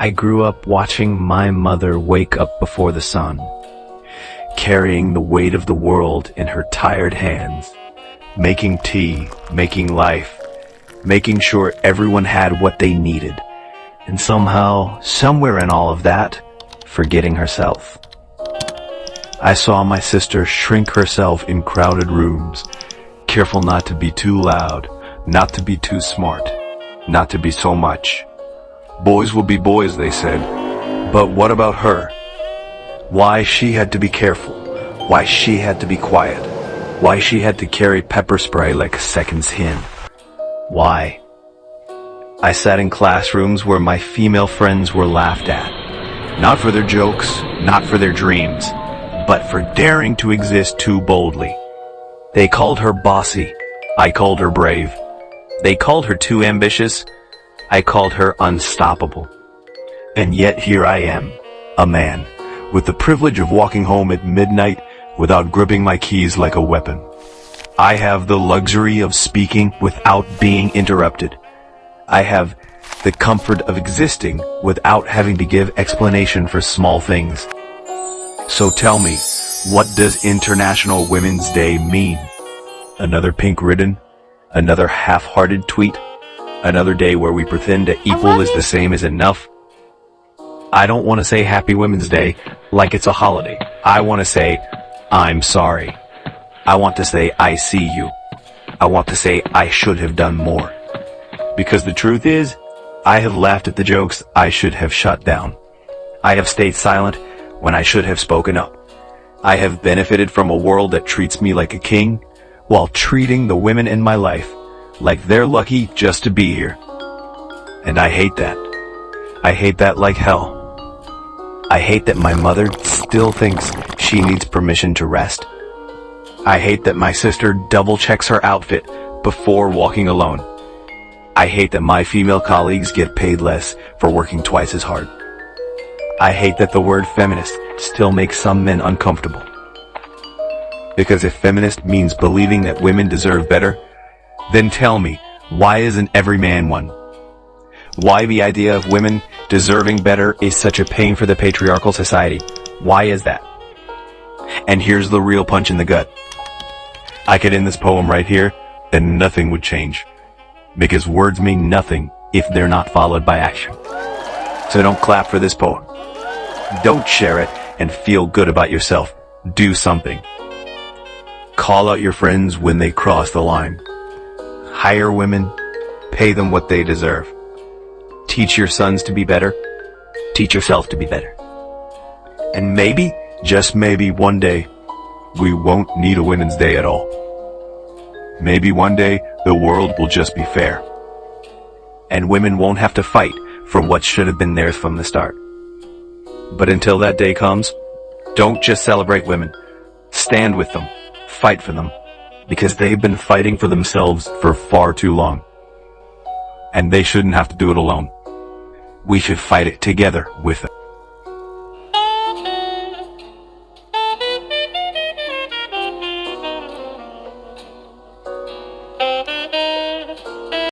I grew up watching my mother wake up before the sun, carrying the weight of the world in her tired hands, making tea, making life, making sure everyone had what they needed, and somehow, somewhere in all of that, forgetting herself. I saw my sister shrink herself in crowded rooms, careful not to be too loud, not to be too smart, not to be so much. Boys will be boys, they said. But what about her? Why she had to be careful? Why she had to be quiet? Why she had to carry pepper spray like a second's hen? Why? I sat in classrooms where my female friends were laughed at. Not for their jokes, not for their dreams, but for daring to exist too boldly. They called her bossy. I called her brave. They called her too ambitious. I called her unstoppable. And yet here I am, a man, with the privilege of walking home at midnight without gripping my keys like a weapon. I have the luxury of speaking without being interrupted. I have the comfort of existing without having to give explanation for small things. So tell me, what does International Women's Day mean? Another pink ribbon? Another half-hearted tweet? Another day where we pretend that equal is the same as enough? I don't want to say Happy Women's Day like it's a holiday. I want to say, I'm sorry. I want to say, I see you. I want to say, I should have done more. Because the truth is, I have laughed at the jokes I should have shut down. I have stayed silent when I should have spoken up. I have benefited from a world that treats me like a king, while treating the women in my life like they're lucky just to be here. And I hate that. I hate that like hell. I hate that my mother still thinks she needs permission to rest. I hate that my sister double checks her outfit before walking alone. I hate that my female colleagues get paid less for working twice as hard. I hate that the word feminist still makes some men uncomfortable. Because if feminist means believing that women deserve better, then tell me, why isn't every man one? Why the idea of women deserving better is such a pain for the patriarchal society? Why is that? And here's the real punch in the gut. I could end this poem right here, and nothing would change. Because words mean nothing if they're not followed by action. So don't clap for this poem. Don't share it and feel good about yourself. Do something. Call out your friends when they cross the line. Hire women, pay them what they deserve. Teach your sons to be better. Teach yourself to be better. And maybe, just maybe one day, we won't need a Women's Day at all. Maybe one day, the world will just be fair. And women won't have to fight for what should have been theirs from the start. But until that day comes, don't just celebrate women. Stand with them. Fight for them. Because they've been fighting for themselves for far too long. And they shouldn't have to do it alone. We should fight it together with them.